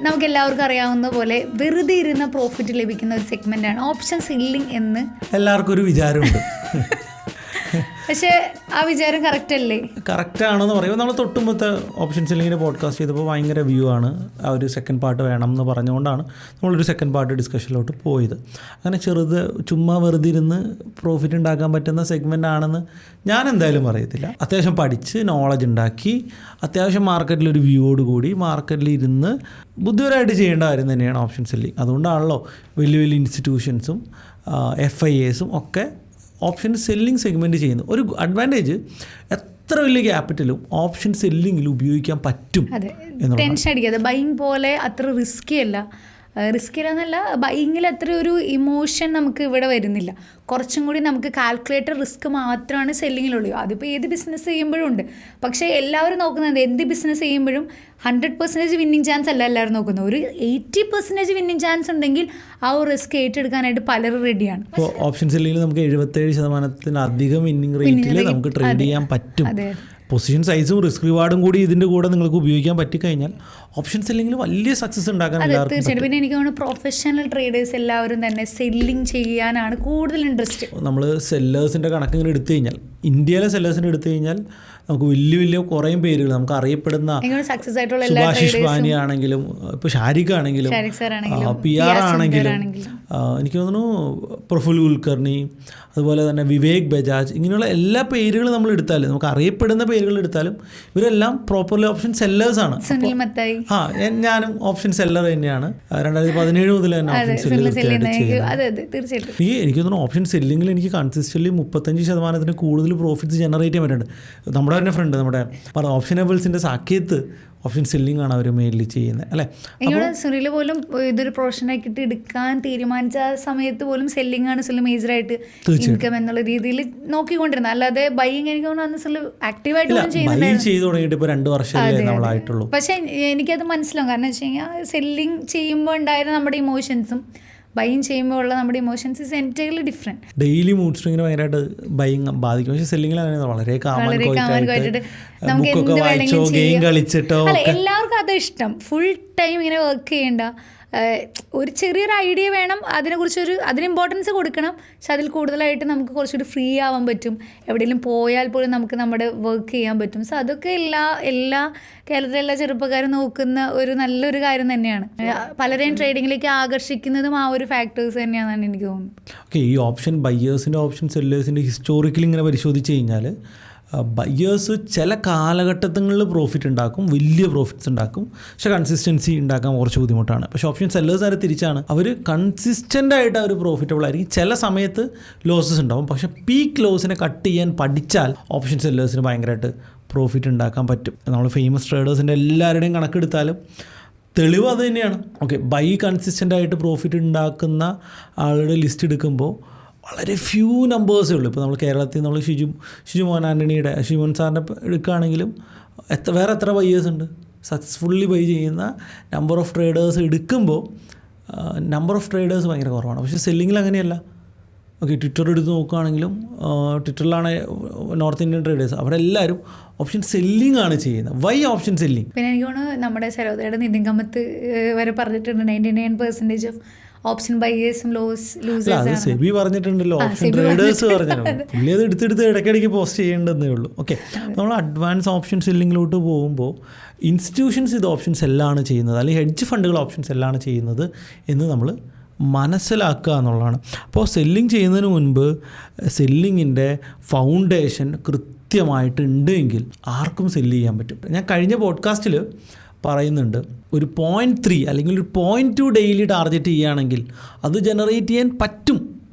നമുക്ക് എല്ലാവർക്കും അറിയാവുന്ന പോലെ വെറുതെ ഇരുന്ന പ്രോഫിറ്റ് ലഭിക്കുന്ന ഒരു സെഗ്മെൻ്റാണ് ഓപ്ഷൻ സെല്ലിംഗ് എന്ന് എല്ലാവർക്കും ഒരു വിചാരമുണ്ട്. പക്ഷേ ആ വിചാരം കറക്റ്റ് അല്ലേ? കറക്റ്റാണെന്ന് പറയുമ്പോൾ നമ്മൾ തൊട്ടുമ്പത്തെ ഓപ്ഷൻ സെല്ലിങ്ങിൻ്റെ പോഡ്കാസ്റ്റ് ചെയ്തപ്പോൾ ഭയങ്കര വ്യൂ ആണ്. ആ ഒരു സെക്കൻഡ് പാർട്ട് വേണം എന്ന് പറഞ്ഞുകൊണ്ടാണ് നമ്മളൊരു സെക്കൻഡ് പാർട്ട് ഡിസ്കഷനിലോട്ട് പോയത്. അങ്ങനെ ചുമ്മാ വെറുതെ ഇരുന്ന് പ്രോഫിറ്റ് ഉണ്ടാക്കാൻ പറ്റുന്ന സെഗ്മെൻ്റ് ആണെന്ന് ഞാൻ എന്തായാലും പറയത്തില്ല. അത്യാവശ്യം പഠിച്ച് നോളജ് ഉണ്ടാക്കി അത്യാവശ്യം മാർക്കറ്റിലൊരു വ്യൂയോട് കൂടി മാർക്കറ്റിൽ ഇരുന്ന് ബുദ്ധിപരമായിട്ട് ചെയ്യേണ്ട കാര്യം തന്നെയാണ് ഓപ്ഷൻ സെല്ലിങ്. അതുകൊണ്ടാണല്ലോ വലിയ വലിയ ഇൻസ്റ്റിറ്റ്യൂഷൻസും FIAസും ഒക്കെ ഓപ്ഷൻ സെല്ലിംഗ് സെഗ്മെൻറ്റ് ചെയ്യുന്നു. ഒരു അഡ്വാൻറ്റേജ് എത്ര വലിയ ക്യാപിറ്റലും ഓപ്ഷൻ സെല്ലിങ്ങിൽ ഉപയോഗിക്കാൻ പറ്റും. ടെൻഷൻ അടിക്കാതെ ബൈയിങ് പോലെ അത്ര റിസ്കി അല്ലെന്നല്ല, ബൈയിങ്ങിൽ അത്ര ഒരു ഇമോഷൻ നമുക്ക് ഇവിടെ വരുന്നില്ല. കുറച്ചും കൂടി നമുക്ക് കാൽക്കുലേറ്റഡ് റിസ്ക് മാത്രമാണ് സെല്ലിങ്ങിലുള്ളൂ. അതിപ്പോൾ ഏത് ബിസിനസ് ചെയ്യുമ്പോഴും ഉണ്ട്. പക്ഷേ എല്ലാവരും നോക്കുന്നത് എന്ത് ബിസിനസ് ചെയ്യുമ്പോഴും 100% വിന്നിങ് ചാൻസ് അല്ല എല്ലാവരും നോക്കുന്നത്. ഒരു 80% വിന്നിങ് ചാൻസ് ഉണ്ടെങ്കിൽ ആ ഒരു റിസ്ക് ഏറ്റെടുക്കാനായിട്ട് പലരും റെഡിയാണ്. ഇപ്പോൾ ഓപ്ഷൻ സെല്ലിങ്ങിൽ നമുക്ക് 77% വിന്നിങ് റേറ്റിൽ നമുക്ക് ട്രേഡ് ചെയ്യാൻ പറ്റും. പൊസിഷൻ സൈസും റിസ്ക് റിവാർഡും കൂടി ഇതിൻ്റെ കൂടെ നിങ്ങൾക്ക് ഉപയോഗിക്കാൻ പറ്റിക്കഴിഞ്ഞാൽ ഓപ്ഷൻ സെല്ലിങ്ങിൽ വലിയ സക്സസ് ഉണ്ടാക്കാൻ എല്ലാവർക്കും. തീർച്ചയായിട്ടും. പിന്നെ എനിക്ക് തോന്നുന്നു പ്രൊഫഷണൽ ട്രേഡേഴ്സ് എല്ലാവരും തന്നെ സെല്ലിംഗ് ചെയ്യാനാണ് കൂടുതൽ ഇൻട്രസ്റ്റ്. നമ്മൾ സെല്ലേഴ്സിൻ്റെ കണക്കിങ്ങനെ എടുത്തു കഴിഞ്ഞാൽ, ഇന്ത്യയിലെ സെല്ലേഴ്സിൻ്റെ എടുത്തു കഴിഞ്ഞാൽ നമുക്ക് വലിയ കുറേ പേരുകൾ നമുക്ക് അറിയപ്പെടുന്ന സക്സസ് ആയിട്ടുള്ള സുഭാഷിഷ് ബാനി ആണെങ്കിലും ഇപ്പോൾ ഷാരിഖ് ആണെങ്കിലും PR ആണെങ്കിലും എനിക്ക് തോന്നുന്നു പ്രഫുൽ കുൽക്കർണി, അതുപോലെ തന്നെ വിവേക് ബജാജ്, ഇങ്ങനെയുള്ള എല്ലാ പേരുകളും നമ്മൾ എടുത്താലും നമുക്ക് അറിയപ്പെടുന്ന പേരുകൾ എടുത്താലും ഇവരെല്ലാം പ്രോപ്പർലി ഓപ്ഷൻ സെല്ലേഴ്സാണ്. ഞാനും ഓപ്ഷൻ സെല്ലർ തന്നെയാണ്. 2017 മുതൽ തന്നെ ഓപ്ഷൻ സെല്ലിംഗ് തീർച്ചയായിട്ടും. എനിക്ക് തോന്നുന്നു ഓപ്ഷൻ സെല്ലിങ്ങിൽ എനിക്ക് കൺസിസ്റ്റൻ്റ്ലി 35% കൂടുതൽ പ്രോഫിറ്റ്സ് ജനറേറ്റ് ചെയ്യാൻ പറ്റുന്നുണ്ട്. നമ്മുടെ തന്നെ ഫ്രണ്ട് നമ്മുടെ ഓപ്ഷനബിൾസിൻ്റെ സാക്കിയത്ത് ഓപ്ഷൻ സെല്ലിംഗ് ആണ് അവർ മെയിൻലി ചെയ്യുന്നത് അല്ലേ? ഇവിടെ സുനിൽ പോലും ഇതൊരു പ്രൊഫഷനാക്കിയിട്ട് എടുക്കാൻ തീരുമാനിച്ച സമയത്ത് പോലും സെല്ലിംഗ് ആണ് സുനിൽ മേജറായിട്ട് ഇൻകം എന്നുള്ള രീതിയിൽ നോക്കിക്കൊണ്ടിരുന്നത്. അല്ലാതെ ബൈയിങ് എനിക്ക് തോന്നുന്നു ആക്റ്റീവായിട്ട് ചെയ്തു തുടങ്ങിയിട്ട് ഇപ്പോൾ 2 വർഷമല്ലേ നമ്മളായിട്ടുള്ളൂ. പക്ഷേ എനിക്കത് മനസ്സിലാവും. കാരണം വെച്ച് കഴിഞ്ഞാൽ സെല്ലിംഗ് ചെയ്യുമ്പോൾ ഉണ്ടായിരുന്ന നമ്മുടെ ഇമോഷൻസും ബൈയിങ് ചെയ്യുമ്പോൾ ഉള്ള നമ്മുടെ emotions is entirely different. Daily mood സ്വിങ്ങിന് ഭയങ്കരമായിട്ട് ബൈയിങ് ബാധിക്കും. പക്ഷേ സെല്ലിങ്ങിൽ അങ്ങനെ വളരെ എല്ലാവർക്കും അത് ഇഷ്ടം. ഫുൾ ടൈം ഇങ്ങനെ വർക്ക് ചെയ്യേണ്ട, ഒരു ചെറിയൊരു ഐഡിയ വേണം, അതിന് ഇമ്പോർട്ടൻസ് കൊടുക്കണം. പക്ഷെ അതിൽ കൂടുതലായിട്ട് നമുക്ക് കുറച്ചുകൂടി ഫ്രീ ആവാൻ പറ്റും. എവിടെയെങ്കിലും പോയാൽ പോലും നമുക്ക് നമ്മുടെ വർക്ക് ചെയ്യാൻ പറ്റും. സോ അതൊക്കെ എല്ലാ കേരളത്തിലെ എല്ലാ ചെറുപ്പക്കാരും നോക്കുന്ന ഒരു നല്ലൊരു കാര്യം തന്നെയാണ്. പലരെയും ട്രേഡിങ്ങിലേക്ക് ആകർഷിക്കുന്നതും ആ ഒരു ഫാക്ടേഴ്സ് തന്നെയാണെന്നാണ് എനിക്ക് തോന്നുന്നത്. ഓക്കെ, ഈ ഓപ്ഷൻ ബയ്യേഴ്സിൻ്റെ ഓപ്ഷൻ സെല്ലേഴ്സിൻ്റെ ഹിസ്റ്റോറിക്കലി ഇങ്ങനെ പരിശോധിച്ച് കഴിഞ്ഞാൽ ബയ്യേഴ്സ് ചില കാലഘട്ടങ്ങളിൽ പ്രോഫിറ്റ് ഉണ്ടാക്കും, വലിയ പ്രോഫിറ്റ്സ് ഉണ്ടാക്കും. പക്ഷേ കൺസിസ്റ്റൻസി ഉണ്ടാക്കാൻ കുറച്ച് ബുദ്ധിമുട്ടാണ്. പക്ഷേ ഓപ്ഷൻ സെല്ലേഴ്സ് ആരെ തിരിച്ചാണ്, അവർ കൺസിസ്റ്റൻ്റായിട്ട് അവർ പ്രോഫിറ്റബിൾ ആയിരിക്കും. ചില സമയത്ത് ലോസസ് ഉണ്ടാവും. പക്ഷേ പീക്ക് ലോസിനെ കട്ട് ചെയ്യാൻ പഠിച്ചാൽ ഓപ്ഷൻ സെല്ലേഴ്സിന് ഭയങ്കരമായിട്ട് പ്രോഫിറ്റ് ഉണ്ടാക്കാൻ പറ്റും. നമ്മൾ ഫേമസ് ട്രേഡേഴ്സിൻ്റെ എല്ലാവരുടെയും കണക്കെടുത്താലും തെളിവ് അത് തന്നെയാണ്. ഓക്കെ, ബൈ കൺസിസ്റ്റൻ്റായിട്ട് പ്രോഫിറ്റ് ഉണ്ടാക്കുന്ന ആളുടെ ലിസ്റ്റ് എടുക്കുമ്പോൾ വളരെ ഫ്യൂ നമ്പേഴ്സേ ഉള്ളൂ. ഇപ്പോൾ നമ്മൾ കേരളത്തിൽ നമ്മൾ ഷിജുമോൻ ആൻ്റണിയുടെ ഷിജുമോൻ സാറിൻ്റെ എടുക്കുകയാണെങ്കിലും വേറെ എത്ര ബയ്യേഴ്സ് ഉണ്ട്? സക്സസ്ഫുള്ളി ബൈ ചെയ്യുന്ന നമ്പർ ഓഫ് ട്രേഡേഴ്സ് എടുക്കുമ്പോൾ നമ്പർ ഓഫ് ട്രേഡേഴ്സ് ഭയങ്കര കുറവാണ്. പക്ഷേ സെല്ലിങ്ങിൽ അങ്ങനെയല്ല. ഓക്കെ, ട്വിറ്റർ എടുത്ത് നോക്കുകയാണെങ്കിലും ട്വിറ്ററിലാണ് നോർത്ത് ഇന്ത്യൻ ട്രേഡേഴ്സ്, അവരെല്ലാവരും ഓപ്ഷൻ സെല്ലിംഗ് ആണ് ചെയ്യുന്നത്. Why option selling? പിന്നെ എനിക്ക് തോന്നുന്നു നമ്മുടെ സരോദയുടെ നിതിൻ കമ്മത്ത് വരെ പറഞ്ഞിട്ടുണ്ട് 99% ഓഫ് ഓപ്ഷൻ ബയേഴ്സും ലൂസേഴ്സ്. സെബി പറഞ്ഞിട്ടുണ്ടല്ലോ, ഓപ്ഷൻ ട്രേഡേഴ്സ് പറഞ്ഞിട്ടുണ്ട്. പുള്ളി അത് എടുത്തെടുത്ത് ഇടയ്ക്കിടയ്ക്ക് പോസ്റ്റ് ചെയ്യേണ്ടതേ ഉള്ളൂ. ഓക്കെ, നമ്മൾ അഡ്വാൻസ് ഓപ്ഷൻ സെല്ലിങ്ങിലോട്ട് പോകുമ്പോൾ ഇൻസ്റ്റിറ്റ്യൂഷൻസ് ഇത് ഓപ്ഷൻ സെല്ലാണ് ചെയ്യുന്നത്, അല്ലെങ്കിൽ ഹെഡ്ജ് ഫണ്ടുകൾ ഓപ്ഷൻ സെല്ലാണ് ചെയ്യുന്നത് എന്ന് നമ്മൾ മനസ്സിലാക്കുക എന്നുള്ളതാണ്. അപ്പോൾ സെല്ലിങ് ചെയ്യുന്നതിന് മുൻപ് സെല്ലിങ്ങിൻ്റെ ഫൗണ്ടേഷൻ കൃത്യമായിട്ട് ഉണ്ടെങ്കിൽ ആർക്കും സെല്ല് ചെയ്യാൻ പറ്റും. ഞാൻ കഴിഞ്ഞ പോഡ്കാസ്റ്റിൽ പറയുന്നുണ്ട്, ഒരു 0.3 അല്ലെങ്കിൽ ഒരു 0.2 ഡെയിലി ടാർഗറ്റ് ചെയ്യുകയാണെങ്കിൽ അത് ജനറേറ്റ് ചെയ്യാൻ പറ്റും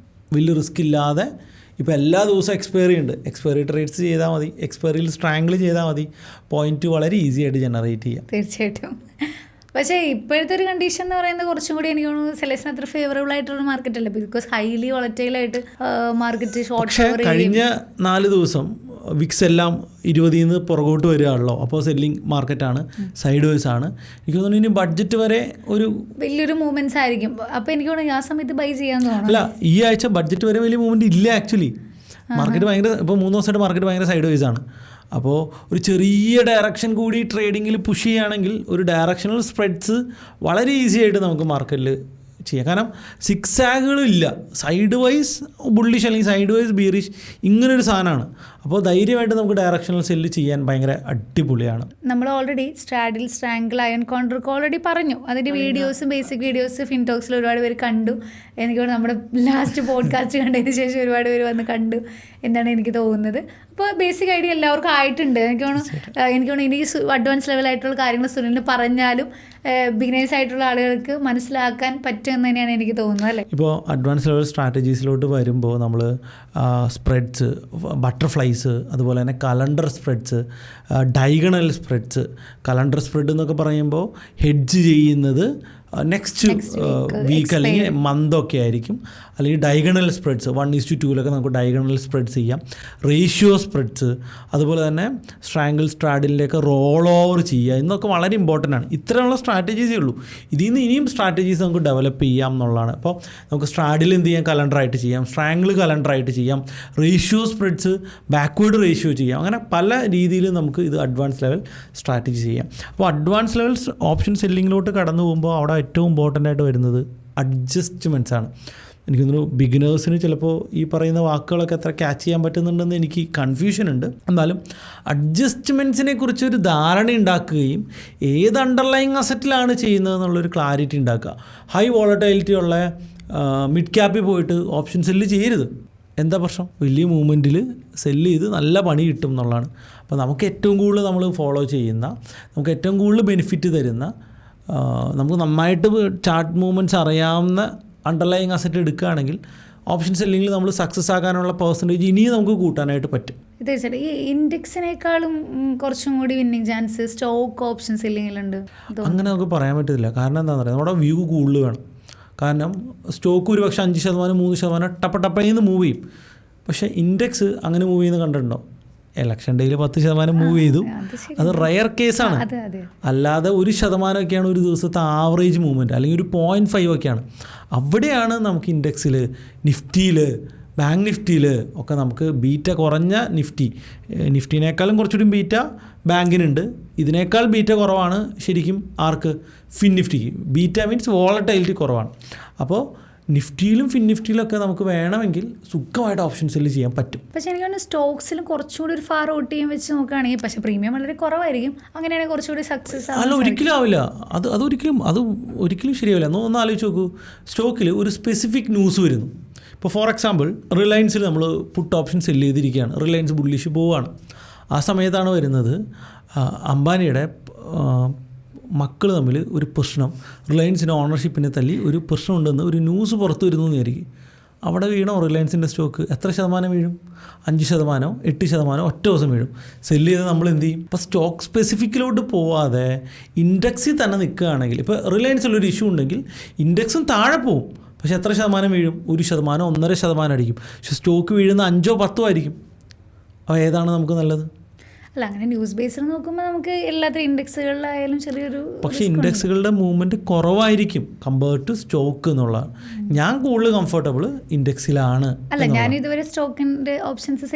വലിയ റിസ്ക് ഇല്ലാതെ. ഇപ്പോൾ എല്ലാ ദിവസവും എക്സ്പയറി ഉണ്ട്, എക്സ്പയറി ട്രേഡ്സ് ചെയ്താൽ മതി, എക്സ്പയറിയിൽ സ്ട്രാങ്കിൾ ചെയ്താൽ മതി, 0.2 വളരെ ഈസി ആയിട്ട് ജനറേറ്റ് ചെയ്യാം. തീർച്ചയായിട്ടും. പക്ഷേ ഇപ്പോഴത്തെ ഒരു കണ്ടീഷൻ എന്ന് പറയുന്നത് കുറച്ചും കൂടി എനിക്ക് തോന്നുന്നു സെലക്ഷൻ അത്ര ഫേവറബിൾ ആയിട്ടുള്ള മാർക്കറ്റ് അല്ല. ബിക്കോസ് ഹൈലി വോളറ്റൈലായിട്ട് മാർക്കറ്റ് ഷോർട്ട് കഴിഞ്ഞ 4 ദിവസം വിക്സ് എല്ലാം 20 പുറകോട്ട് വരികയാണല്ലോ. അപ്പോൾ സെല്ലിംഗ് മാർക്കറ്റാണ്, സൈഡ് വേസ് ആണ്. എനിക്ക് തോന്നുന്നു ഇനി ബഡ്ജറ്റ് വരെ ഒരു വലിയൊരു മൂവ്മെന്റ്സ് ആയിരിക്കും. അപ്പോൾ എനിക്ക് തോന്നുന്നു ആ സമയത്ത് ബൈ ചെയ്യാന്ന് തോന്നുന്നു. അല്ല, ഈ ആഴ്ച ബഡ്ജറ്റ് വരെ വലിയ മൂവ്മെൻറ്റ് ഇല്ല ആക്ച്വലി. മാർക്കറ്റ് ഭയങ്കര, ഇപ്പോൾ 3 ദിവസമായിട്ട് മാർക്കറ്റ് ഭയങ്കര സൈഡ് വേസ് ആണ്. അപ്പോൾ ഒരു ചെറിയ ഡയറക്ഷൻ കൂടി ട്രേഡിങ്ങിൽ പുഷ് ചെയ്യുകയാണെങ്കിൽ ഒരു ഡയറക്ഷണൽ സ്പ്രെഡ്സ് വളരെ ഈസി ആയിട്ട് നമുക്ക് മാർക്കറ്റിൽ ചെയ്യാം. കാരണം സിക്സ് ആഗുകളും ഇല്ല, സൈഡ് വൈസ് ബുള്ളിഷ് അല്ലെങ്കിൽ സൈഡ് വൈസ് ബീറിഷ് ഇങ്ങനൊരു സാധനമാണ്. അപ്പോൾ ധൈര്യമായിട്ട് നമുക്ക് ഡയറക്ഷണൽ സെല്ല് ചെയ്യാൻ ഭയങ്കര അടിപൊളിയാണ്. നമ്മൾ already straddle, strangle, iron condor already പറഞ്ഞു. അതിൻ്റെ വീഡിയോസും ബേസിക് വീഡിയോസ് ഫിൻടോക്സിൽ ഒരുപാട് പേര് കണ്ടു. എനിക്ക് തോന്നുന്നു നമ്മുടെ ലാസ്റ്റ് പോഡ്കാസ്റ്റ് കണ്ടതിന് ശേഷം ഒരുപാട് പേര് വന്ന് കണ്ടു എന്നാണ് എനിക്ക് തോന്നുന്നത്. അപ്പോൾ ബേസിക് ഐഡിയ എല്ലാവർക്കും ആയിട്ടുണ്ട്. എനിക്ക് തോന്നുന്നു ഇനി അഡ്വാൻസ് ലെവലായിട്ടുള്ള കാര്യങ്ങൾ സുനിലിന് പറഞ്ഞാലും ബിഗിനേഴ്സ് ആയിട്ടുള്ള ആളുകൾക്ക് മനസ്സിലാക്കാൻ പറ്റുമെന്ന് തന്നെയാണ് എനിക്ക് തോന്നുന്നത്, അല്ലേ? ഇപ്പോൾ അഡ്വാൻസ് ലെവൽ സ്ട്രാറ്റജീസിലോട്ട് വരുമ്പോൾ നമ്മൾ സ്പ്രെഡ്സ്, ബട്ടർഫ്ലൈസ്, അതുപോലെ തന്നെ calendar spreads, diagonal spreads. Calendar spread എന്നൊക്കെ പറയുമ്പോൾ ഹെഡ്ജ് ചെയ്യുന്നത് നെക്സ്റ്റ് വീക്ക് അല്ലെങ്കിൽ മന്തൊക്കെ ആയിരിക്കും. അല്ലെങ്കിൽ ഡയഗണൽ സ്പ്രെഡ്സ് 1:2 നമുക്ക് ഡയഗണൽ സ്പ്രെഡ്സ് ചെയ്യാം. റേഷ്യോ സ്പ്രെഡ്സ്, അതുപോലെ തന്നെ സ്ട്രാങ്കിൾ സ്ട്രാഡിലേക്ക് റോൾ ഓവർ ചെയ്യുക, ഇതൊക്കെ വളരെ ഇമ്പോർട്ടൻ്റ് ആണ്. ഇത്രയുള്ള സ്ട്രാറ്റജീസേ ഉള്ളൂ. ഇതിൽ നിന്ന് ഇനിയും സ്ട്രാറ്റജീസ് നമുക്ക് ഡെവലപ്പ് ചെയ്യാം എന്നുള്ളതാണ്. അപ്പോൾ നമുക്ക് സ്ട്രാഡിൽ എന്ത് ചെയ്യാം, കലണ്ടറായിട്ട് ചെയ്യാം, സ്ട്രാങ്കിൾ കലണ്ടറായിട്ട് ചെയ്യാം, റേഷ്യോ സ്പ്രെഡ്സ് ബാക്ക്വേർഡ് റേഷ്യോ ചെയ്യാം. അങ്ങനെ പല രീതിയിൽ നമുക്ക് ഇത് അഡ്വാൻസ് ലെവൽ സ്ട്രാറ്റജി ചെയ്യാം. അപ്പോൾ അഡ്വാൻസ് ലെവൽ ഓപ്ഷൻ സെല്ലിങ്ങിലോട്ട് കടന്നു പോകുമ്പോൾ അവിടെ ഏറ്റവും ഇമ്പോർട്ടൻ്റ് ആയിട്ട് വരുന്നത് അഡ്ജസ്റ്റ്മെൻറ്റ്സ് ആണ്. എനിക്ക് തോന്നുന്നു ബിഗിനേഴ്സിന് ചിലപ്പോൾ ഈ പറയുന്ന വാക്കുകളൊക്കെ എത്ര ക്യാച്ച് ചെയ്യാൻ പറ്റുന്നുണ്ടെന്ന് എനിക്ക് കൺഫ്യൂഷൻ ഉണ്ട്. എന്നാലും അഡ്ജസ്റ്റ്മെൻറ്റ്സിനെ കുറിച്ചൊരു ധാരണ ഉണ്ടാക്കുകയും ഏത് അണ്ടർലൈങ് അസറ്റിലാണ് ചെയ്യുന്നത് എന്നുള്ളൊരു ക്ലാരിറ്റി ഉണ്ടാക്കുക. ഹൈ വോളറ്റൈലിറ്റി ഉള്ള മിഡ് ക്യാപ്പിൽ പോയിട്ട് ഓപ്ഷൻ സെല്ല് ചെയ്യരുത്. എന്താ പ്രശ്നം? വലിയ മൂവ്മെൻറ്റിൽ സെല്ല് ചെയ്ത് നല്ല പണി കിട്ടും എന്നുള്ളതാണ്. അപ്പോൾ നമുക്ക് ഏറ്റവും കൂടുതൽ നമ്മൾ ഫോളോ ചെയ്യുന്ന, നമുക്ക് ഏറ്റവും കൂടുതൽ ബെനിഫിറ്റ് തരുന്ന, നമുക്ക് നന്നായിട്ട് ചാർട്ട് മൂവ്മെൻറ്റ്സ് അറിയാവുന്ന അണ്ടർലൈങ് അസറ്റ് എടുക്കുകയാണെങ്കിൽ ഓപ്ഷൻ സെല്ലിങ്ങിൽ നമ്മൾ സക്സസ് ആകാനുള്ള പെർസെൻറ്റേജ് ഇനിയും നമുക്ക് കൂട്ടാനായിട്ട് പറ്റും. തീർച്ചയായിട്ടും ഈ ഇൻഡെക്സിനേക്കാളും കുറച്ചും കൂടി വിന്നിങ് ചാൻസ് സ്റ്റോക്ക് ഓപ്ഷൻ സെല്ലിങ്ങിലുണ്ട്. അങ്ങനെ നമുക്ക് പറയാൻ പറ്റത്തില്ല. കാരണം എന്താണെന്ന് പറയുക, നമ്മുടെ വ്യൂ കൂടുതൽ വേണം. കാരണം സ്റ്റോക്ക് ഒരു പക്ഷേ 5%, 3% ടപ്പയിൽ മൂവ് ചെയ്യും. പക്ഷേ ഇൻഡെക്സ് അങ്ങനെ മൂവ് ചെയ്യുന്നത് കണ്ടിട്ടുണ്ടോ? ഇലക്ഷൻ ഡേയിൽ 10% മൂവ് ചെയ്തു, അത് റയർ കേസാണ്. അല്ലാതെ 1% ഒരു ദിവസത്തെ ആവറേജ് മൂവ്മെൻറ്റ്, അല്ലെങ്കിൽ ഒരു 0.5 ഒക്കെയാണ്. അവിടെയാണ് നമുക്ക് ഇൻഡെക്സിൽ, നിഫ്റ്റിയിൽ, ബാങ്ക് നിഫ്റ്റിയിൽ ഒക്കെ നമുക്ക് ബീറ്റ കുറഞ്ഞ നിഫ്റ്റിനേക്കാളും കുറച്ചുകൂടി ബീറ്റ ബാങ്കിനുണ്ട്. ഇതിനേക്കാൾ ബീറ്റ കുറവാണ് ശരിക്കും ആർക്ക്? ഫിൻ നിഫ്റ്റിക്ക്. ബീറ്റ മീൻസ് വോളറ്റൈലിറ്റി കുറവാണ്. അപ്പോൾ നിഫ്റ്റിയിലും ഫിൻ നിഫ്റ്റിയിലൊക്കെ നമുക്ക് വേണമെങ്കിൽ സുഖമായിട്ട് ഓപ്ഷൻ സെല്ല് ചെയ്യാൻ പറ്റും. പക്ഷേ എനിക്ക് തോന്നുന്നു സ്റ്റോക്സിലും കുറച്ചുകൂടി ഒരു ഫാർ ഔട്ട് ചെയ്യാൻ വെച്ച് നോക്കുകയാണെങ്കിൽ, പക്ഷേ പ്രീമിയം വളരെ കുറവായിരിക്കും. അങ്ങനെയാണെങ്കിൽ കുറച്ചുകൂടി സക്സസ് അല്ല, ഒരിക്കലും ആവില്ല. അത് ഒരിക്കലും ശരിയാവില്ല. ഒന്ന് ആലോചിച്ച് നോക്കൂ. സ്റ്റോക്കിൽ ഒരു സ്പെസിഫിക് ന്യൂസ് വരുന്നു. ഇപ്പോൾ ഫോർ എക്സാമ്പിൾ റിലയൻസിൽ നമ്മൾ പുട്ട് ഓപ്ഷൻ സെല്ല് ചെയ്തിരിക്കുകയാണ്. റിലയൻസ് ബുള്ളിഷ് പോവുകയാണ്. ആ സമയത്താണ് വരുന്നത് അംബാനിയുടെ മക്കൾ തമ്മിൽ ഒരു പ്രശ്നം, റിലയൻസിൻ്റെ ഓണർഷിപ്പിനെ തല്ലി ഒരു പ്രശ്നമുണ്ടെന്ന് ഒരു ന്യൂസ് പുറത്തു വരുന്നു എന്ന് വിചാരിക്കും. അവിടെ വീണോ റിലയൻസിൻ്റെ സ്റ്റോക്ക് എത്ര ശതമാനം വീഴും? 5%, 8% ഒറ്റ ദിവസം വീഴും. സെല്ല് ചെയ്ത് നമ്മൾ എന്ത് ചെയ്യും? ഇപ്പോൾ സ്റ്റോക്ക് സ്പെസിഫിക്കിലോട്ട് പോവാതെ ഇൻഡെക്സിൽ തന്നെ നിൽക്കുകയാണെങ്കിൽ, ഇപ്പോൾ റിലയൻസിലൊരു ഇഷ്യൂ ഉണ്ടെങ്കിൽ ഇൻഡെക്സും താഴെ പോവും. പക്ഷേ എത്ര ശതമാനം വീഴും? 1%, 1.5% അടിക്കും. പക്ഷേ സ്റ്റോക്ക് വീഴുന്ന 5%, 10% ആയിരിക്കും. അപ്പോൾ ഏതാണ് നമുക്ക് നല്ലത്? അല്ല, അങ്ങനെ ന്യൂസ് ബേസിൽ നോക്കുമ്പോൾ നമുക്ക് എല്ലാത്തിനും ഇൻഡെക്സുകളിലായാലും ചെറിയൊരു, പക്ഷേ ഇൻഡെക്സുകളുടെ മൂവ്മെൻറ്റ് കുറവായിരിക്കും കമ്പയർഡ് ടു സ്റ്റോക്ക് എന്നുള്ളതാണ്. ഞാൻ കൂടുതൽ കംഫർട്ടബിൾ ഇൻഡെക്സിലാണ്. അല്ല, ഞാൻ ഇതുവരെ സ്റ്റോക്കിൻ്റെ ഓപ്ഷൻസ്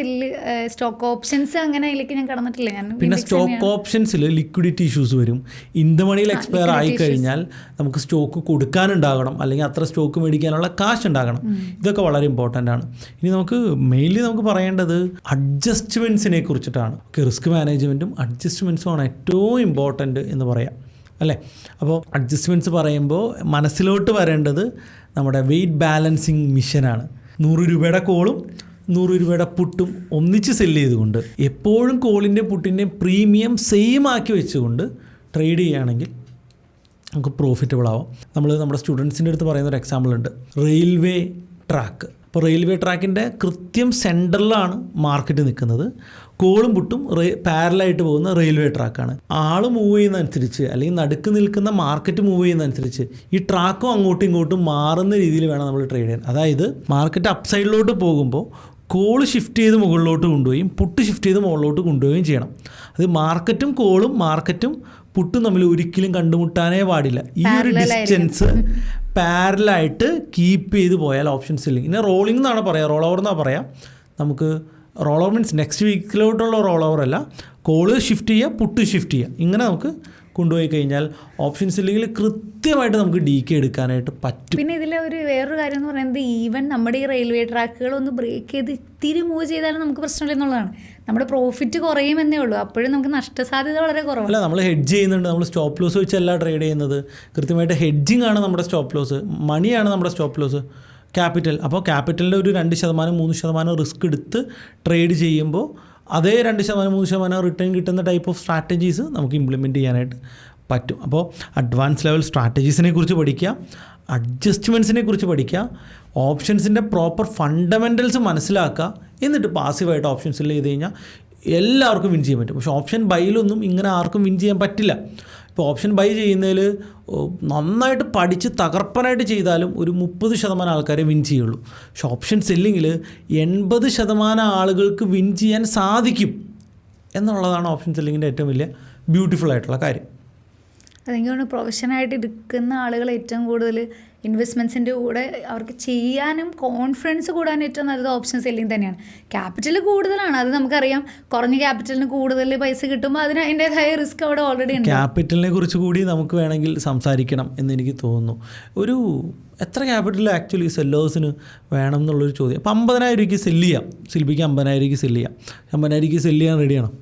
സ്റ്റോക്ക് ഓപ്ഷൻസ് അങ്ങനെ അതിലേക്ക് ഞാൻ കടന്നിട്ടില്ല. ഞാൻ പിന്നെ സ്റ്റോക്ക് ഓപ്ഷൻസിൽ ലിക്വിഡിറ്റി ഇഷ്യൂസ് വരും. ഇൻ ദ മണിയിൽ എക്സ്പയർ ആയി കഴിഞ്ഞാൽ നമുക്ക് സ്റ്റോക്ക് കൊടുക്കാനുണ്ടാകണം, അല്ലെങ്കിൽ അത്ര സ്റ്റോക്ക് മേടിക്കാനുള്ള കാശ് ഉണ്ടാകണം. ഇതൊക്കെ വളരെ ഇമ്പോർട്ടൻ്റ് ആണ്. ഇനി നമുക്ക് മെയിൻലി നമുക്ക് പറയേണ്ടത് അഡ്ജസ്റ്റ്മെൻറ്റ്സിനെ കുറിച്ചിട്ടാണ്. റിസ്ക് മാനേജ്മെൻറ്റും അഡ്ജസ്റ്റ്മെൻറ്റ്സുമാണ് ഏറ്റവും ഇമ്പോർട്ടൻ്റ് എന്ന് പറയാം, അല്ലേ? അപ്പോൾ അഡ്ജസ്റ്റ്മെൻറ്റ്സ് പറയുമ്പോൾ മനസ്സിലോട്ട് വരേണ്ടത് നമ്മുടെ വെയ്റ്റ് ബാലൻസിങ് മിഷനാണ്. 100 രൂപയുടെ കോളും 100 രൂപയുടെ പുട്ടും ഒന്നിച്ച് സെല്ല് ചെയ്തുകൊണ്ട്, എപ്പോഴും കോളിൻ്റെയും പുട്ടിൻ്റെയും പ്രീമിയം സെയിം ആക്കി വെച്ചുകൊണ്ട് ട്രേഡ് ചെയ്യുകയാണെങ്കിൽ നമുക്ക് പ്രോഫിറ്റബിൾ ആവാം. നമ്മുടെ സ്റ്റുഡൻസിൻ്റെ അടുത്ത് പറയുന്നൊരു എക്സാമ്പിൾ ഉണ്ട്, റെയിൽവേ ട്രാക്ക്. അപ്പോൾ റെയിൽവേ ട്രാക്കിൻ്റെ കൃത്യം സെൻറ്ററിലാണ് മാർക്കറ്റ് നിൽക്കുന്നത്. കോളും പുട്ടും പാരലായിട്ട് പോകുന്ന റെയിൽവേ ട്രാക്കാണ്. ആൾ മൂവ് ചെയ്യുന്നതനുസരിച്ച്, അല്ലെങ്കിൽ നടുക്ക് നിൽക്കുന്ന മാർക്കറ്റ് മൂവ് ചെയ്യുന്നതനുസരിച്ച് ഈ ട്രാക്കും അങ്ങോട്ടും ഇങ്ങോട്ടും മാറുന്ന രീതിയിൽ വേണം നമ്മൾ ട്രേഡ് ചെയ്യാൻ. അതായത് മാർക്കറ്റ് അപ്പ് സൈഡിലോട്ട് പോകുമ്പോൾ കോൾ ഷിഫ്റ്റ് ചെയ്ത് മുകളിലോട്ട് കൊണ്ടുപോവുകയും പുട്ട് ഷിഫ്റ്റ് ചെയ്ത് മുകളിലോട്ട് കൊണ്ടുപോവുകയും ചെയ്യണം. അത് മാർക്കറ്റും കോളും മാർക്കറ്റും പുട്ടും തമ്മിൽ ഒരിക്കലും കണ്ടുമുട്ടാനേ പാടില്ല. ഈ ഒരു ഡിസ്റ്റൻസ് പാരലായിട്ട് കീപ്പ് ചെയ്ത് പോയാൽ ഓപ്ഷൻ സെല്ലിങ്. പിന്നെ റോളിംഗ് എന്നാണ് പറയുക, റോൾ ഓവർ എന്നാണ് പറയാം. നമുക്ക് റോൾ ഓവർ മീൻസ് നെക്സ്റ്റ് വീക്കിലോട്ടുള്ള റോൾ ഓവർ അല്ല, കോള് ഷിഫ്റ്റ് ചെയ്യുക, പുട്ട് ഷിഫ്റ്റ് ചെയ്യുക, ഇങ്ങനെ നമുക്ക് കൊണ്ടുപോയി കഴിഞ്ഞാൽ ഓപ്ഷൻസ് ഇല്ലെങ്കിൽ കൃത്യമായിട്ട് നമുക്ക് DK എടുക്കാനായിട്ട് പറ്റും. പിന്നെ ഇതിൽ വേറൊരു കാര്യം എന്ന് പറയുന്നത്, ഈവൻ നമ്മുടെ ഈ റെയിൽവേ ട്രാക്കുകളൊന്ന് ബ്രേക്ക് ചെയ്ത് ഇത്തിരി മൂവ് ചെയ്താലും നമുക്ക് പ്രശ്നമില്ല എന്നുള്ളതാണ്. നമ്മുടെ പ്രോഫിറ്റ് കുറയുമെന്നേ ഉള്ളൂ, അപ്പോഴും നമുക്ക് നഷ്ടസാധ്യത വളരെ കുറവാണ്. അല്ല, നമ്മൾ ഹെഡ്ജ് ചെയ്യുന്നുണ്ട്, നമ്മൾ സ്റ്റോപ്പ് ലോസ് വെച്ചല്ല ട്രേഡ് ചെയ്യുന്നത്. കൃത്യമായിട്ട് ഹെഡ്ജിങ് ആണ് നമ്മുടെ സ്റ്റോപ്പ് ലോസ്, മണിയാണ് നമ്മുടെ സ്റ്റോപ്പ് ലോസ്, ക്യാപിറ്റൽ. അപ്പോൾ ക്യാപിറ്റലിൻ്റെ ഒരു 2% 3% റിസ്ക് എടുത്ത് ട്രേഡ് ചെയ്യുമ്പോൾ അതേ 2% 3% റിട്ടേൺ കിട്ടുന്ന ടൈപ്പ് ഓഫ് സ്ട്രാറ്റജീസ് നമുക്ക് ഇംപ്ലിമെൻറ്റ് ചെയ്യാനായിട്ട് പറ്റും. അപ്പോൾ അഡ്വാൻസ് ലെവൽ സ്ട്രാറ്റജീസിനെ കുറിച്ച് പഠിക്കുക, അഡ്ജസ്റ്റ്മെൻറ്റ്സിനെ കുറിച്ച് പഠിക്കുക, ഓപ്ഷൻസിൻ്റെ പ്രോപ്പർ ഫണ്ടമെൻറ്റൽസ് മനസ്സിലാക്കുക, എന്നിട്ട് പാസീവായിട്ട് ഓപ്ഷൻ സെല് ചെയ്ത് കഴിഞ്ഞാൽ എല്ലാവർക്കും വിൻ ചെയ്യാൻ പറ്റും. പക്ഷേ ഓപ്ഷൻ ബൈയിലൊന്നും ഇങ്ങനെ ആർക്കും വിൻ ചെയ്യാൻ പറ്റില്ല. ഇപ്പോൾ ഓപ്ഷൻ ബൈ ചെയ്യുന്നതിൽ നന്നായിട്ട് പഠിച്ച് തകർപ്പനായിട്ട് ചെയ്താലും ഒരു 30% ആൾക്കാരെ വിൻ ചെയ്യുള്ളൂ. പക്ഷെ ഓപ്ഷൻ സെല്ലിങ്ങിൽ 80% ആളുകൾക്ക് വിൻ ചെയ്യാൻ സാധിക്കും എന്നുള്ളതാണ് ഓപ്ഷൻ സെല്ലിങ്ങിൻ്റെ ഏറ്റവും വലിയ ബ്യൂട്ടിഫുൾ ആയിട്ടുള്ള കാര്യം. അതെനിക്ക് തോന്നുന്നു പ്രൊഫഷനായിട്ട് എടുക്കുന്ന ആളുകൾ ഏറ്റവും കൂടുതൽ ഇൻവെസ്റ്റ്മെൻറ്റ്സിൻ്റെ കൂടെ അവർക്ക് ചെയ്യാനും കോൺഫിഡൻസ് കൂടാനും ഏറ്റവും നല്ലത് ഓപ്ഷൻ സെല്ലിംഗ് തന്നെയാണ്. ക്യാപിറ്റൽ കൂടുതലാണ്, അത് നമുക്കറിയാം. കുറഞ്ഞ ക്യാപിറ്റലിന് കൂടുതൽ പൈസ കിട്ടുമ്പോൾ അതിന് അതിൻ്റേതായ റിസ്ക് അവിടെ ഓൾറെഡി ഉണ്ട്. ക്യാപിറ്റലിനെ കുറിച്ച് കൂടി നമുക്ക് വേണമെങ്കിൽ സംസാരിക്കണം എന്നെനിക്ക് തോന്നുന്നു. ഒരു എത്ര ക്യാപിറ്റൽ ആക്ച്വലി സെല്ലേഴ്സിന് വേണം എന്നുള്ളൊരു ചോദ്യം. അപ്പോൾ 50,000 രൂപയ്ക്ക് സെല്ല് ചെയ്യാം, ശില്പിക്ക് 50,000 രൂപയ്ക്ക് സെല്ല് ചെയ്യാം. 50,000 രൂപയ്ക്ക് സെല്ല് ചെയ്യാൻ റെഡിയാണോ?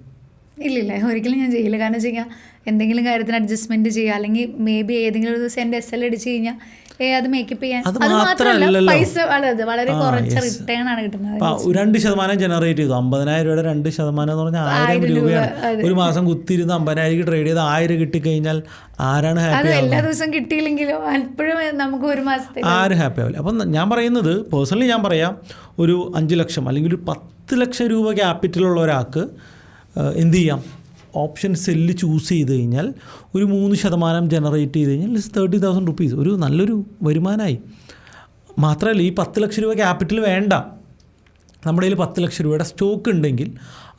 ഇല്ലില്ല, ഒരിക്കലും ഞാൻ ചെയ്യില്ല. കാരണം വെച്ച് കഴിഞ്ഞാൽ എന്തെങ്കിലും കാര്യത്തിന് അഡ്ജസ്റ്റ്മെൻറ്റ് ചെയ്യുക, അല്ലെങ്കിൽ മേ ബി ഏതെങ്കിലും ഒരു ദിവസം എൻ്റെ SL അടിച്ച് കഴിഞ്ഞാൽ അത് മേക്കപ്പ് ചെയ്യാൻ, അത് മാത്രമല്ല പൈസ വളരെ കുറച്ച് റിട്ടേൺ ആണ് കിട്ടുന്നത്. 2% ജനറേറ്റ് ചെയ്തു. 50,000 രൂപയുടെ 2% എന്ന് പറഞ്ഞാൽ 1000 രൂപയാണ്. ഒരു മാസം കുത്തിയിരുന്ന് 50,000 ട്രേഡ് ചെയ്ത് 1000 കിട്ടിക്കഴിഞ്ഞാൽ ആരാണ് ഹാപ്പി? അത് എല്ലാ ദിവസവും കിട്ടിയില്ലെങ്കിലോ അപ്പോഴും നമുക്ക് ഒരു മാസത്തെ ആരും ഹാപ്പി ആവില്ല. അപ്പം ഞാൻ പറയുന്നത്, പേഴ്സണലി ഞാൻ പറയാം, ഒരു 5 ലക്ഷം അല്ലെങ്കിൽ ഒരു 10 ലക്ഷം രൂപ ക്യാപിറ്റലുള്ള ഒരാൾക്ക് എന്ത് ചെയ്യാം? ഓപ്ഷൻ സെല്ല് ചൂസ് ചെയ്ത് കഴിഞ്ഞാൽ ഒരു 3% ജനറേറ്റ് ചെയ്ത് കഴിഞ്ഞാൽ 30,000 റുപ്പീസ് ഒരു നല്ലൊരു വരുമാനമായി. മാത്രമല്ല, ഈ 10 ലക്ഷം രൂപ ക്യാപിറ്റൽ വേണ്ട. നമ്മുടെ കയ്യിൽ 10 ലക്ഷം രൂപയുടെ സ്റ്റോക്ക് ഉണ്ടെങ്കിൽ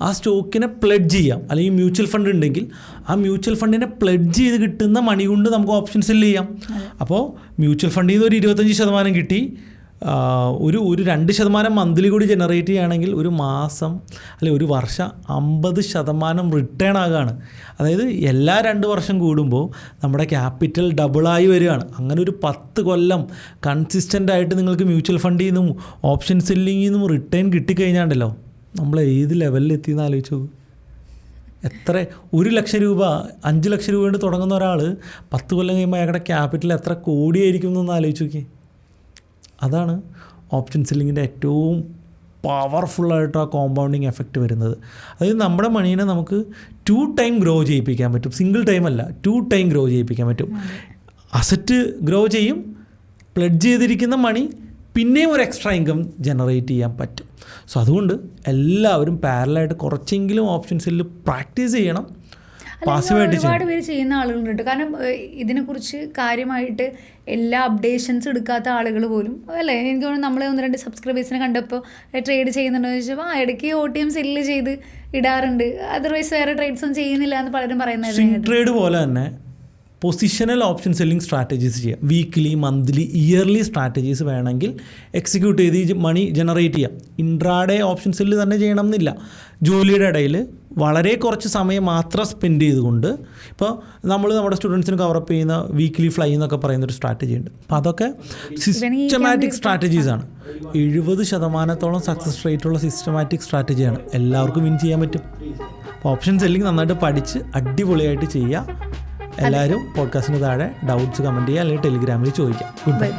ആ സ്റ്റോക്കിനെ പ്ലെഡ്ജ് ചെയ്യാം. അല്ലെങ്കിൽ മ്യൂച്വൽ ഫണ്ട് ഉണ്ടെങ്കിൽ ആ മ്യൂച്വൽ ഫണ്ടിനെ പ്ലെഡ്ജ് ചെയ്ത് കിട്ടുന്ന മണി കൊണ്ട് നമുക്ക് ഓപ്ഷൻ സെല്ല് ചെയ്യാം. അപ്പോൾ മ്യൂച്വൽ ഫണ്ടിൽ നിന്ന് ഒരു 25% കിട്ടി, ഒരു 2% മന്ത്ലി കൂടി ജനറേറ്റ് ചെയ്യുകയാണെങ്കിൽ ഒരു മാസം അല്ലെങ്കിൽ ഒരു വർഷം 50% റിട്ടേൺ ആകുകയാണ്. അതായത് എല്ലാ 2 വർഷം കൂടുമ്പോൾ നമ്മുടെ ക്യാപിറ്റൽ ഡബിളായി വരികയാണ്. അങ്ങനെ ഒരു 10 കൊല്ലം കൺസിസ്റ്റൻ്റ് ആയിട്ട് നിങ്ങൾക്ക് മ്യൂച്വൽ ഫണ്ടിൽ നിന്നും ഓപ്ഷൻ സെല്ലിങ്ങിൽ നിന്നും റിട്ടേൺ കിട്ടിക്കഴിഞ്ഞാണ്ടല്ലോ, നമ്മൾ ഏത് ലെവലിൽ എത്തിയെന്ന് ആലോചിച്ച് നോക്കും. എത്ര 1 ലക്ഷം രൂപ 5 ലക്ഷം രൂപ കൊണ്ട് തുടങ്ങുന്ന ഒരാൾ 10 കൊല്ലം കഴിയുമ്പോൾ അയാളുടെ ക്യാപിറ്റൽ എത്ര കോടിയായിരിക്കും എന്നൊന്ന് ആലോചിച്ച് നോക്കി. അതാണ് ഓപ്ഷൻ സെല്ലിങ്ങിൻ്റെ ഏറ്റവും പവർഫുള്ളായിട്ട് ആ കോമ്പൗണ്ടിങ് എഫക്റ്റ് വരുന്നത്. അതായത് നമ്മുടെ മണീനെ നമുക്ക് 2 ടൈം ഗ്രോ ചെയ്യിപ്പിക്കാൻ പറ്റും. സിംഗിൾ ടൈം അല്ല, 2 ടൈം ഗ്രോ ചെയ്യിപ്പിക്കാൻ പറ്റും. അസറ്റ് ഗ്രോ ചെയ്യും, പ്ലെഡ്ജ് ചെയ്തിരിക്കുന്ന മണി പിന്നെയും ഒരു എക്സ്ട്രാ ഇൻകം ജനറേറ്റ് ചെയ്യാൻ പറ്റും. സോ അതുകൊണ്ട് എല്ലാവരും പാരലായിട്ട് കുറച്ചെങ്കിലും ഓപ്ഷൻ സെല്ല് പ്രാക്ടീസ് ചെയ്യണം. ഒരുപാട് പേര് ചെയ്യുന്ന ആളുകളുണ്ട്. കാരണം ഇതിനെക്കുറിച്ച് കാര്യമായിട്ട് എല്ലാ അപ്ഡേഷൻസും എടുക്കാത്ത ആളുകൾ പോലും അല്ലേ, എനിക്ക് തോന്നുന്നു നമ്മളെ 1-2 സബ്സ്ക്രൈബേഴ്സിനെ കണ്ടപ്പോൾ ട്രേഡ് ചെയ്യുന്നുണ്ടോ എന്ന് ചോദിച്ചപ്പോൾ ഇടയ്ക്ക് OTM സെല്ല് ചെയ്ത് ഇടാറുണ്ട്, അതർവൈസ് വേറെ ട്രേഡ്സ് ഒന്നും ചെയ്യുന്നില്ല എന്ന് പലരും പറയുന്നത്. ട്രേഡ് പോലെ തന്നെ പൊസിഷണൽ ഓപ്ഷൻ സെല്ലിംഗ് സ്ട്രാറ്റജീസ് ചെയ്യാം. വീക്ക്ലി, മന്ത്ലി, ഇയർലി സ്ട്രാറ്റജീസ് വേണമെങ്കിൽ എക്സിക്യൂട്ട് ചെയ്ത് ഈ മണി ജനറേറ്റ് ചെയ്യാം. ഇൻട്രാഡേ ഓപ്ഷൻ സെല്ല് തന്നെ ചെയ്യണം എന്നില്ല. ജോലിയുടെ ഇടയിൽ വളരെ കുറച്ച് സമയം മാത്രം സ്പെൻഡ് ചെയ്തുകൊണ്ട്, ഇപ്പോൾ നമ്മൾ നമ്മുടെ സ്റ്റുഡൻസിന് കവറപ്പ് ചെയ്യുന്ന വീക്ക്ലി ഫ്ലൈ എന്നൊക്കെ പറയുന്നൊരു സ്ട്രാറ്റജി ഉണ്ട്. അപ്പോൾ അതൊക്കെ സിസ്റ്റമാറ്റിക് സ്ട്രാറ്റജീസാണ്. 70% സക്സസ് റേറ്റുള്ള സിസ്റ്റമാറ്റിക് സ്ട്രാറ്റജിയാണ്. എല്ലാവർക്കും വിൻ ചെയ്യാൻ പറ്റും. അപ്പോൾ ഓപ്ഷൻ സെല്ലിംഗ് നന്നായിട്ട് പഠിച്ച് അടിപൊളിയായിട്ട് ചെയ്യുക. എല്ലാവരും പോഡ്കാസ്റ്റിന് താഴെ ഡൗട്ട്സ് കമൻറ്റ് ചെയ്യുക, അല്ലെങ്കിൽ ടെലിഗ്രാമിൽ ചോദിക്കാം. Good bye.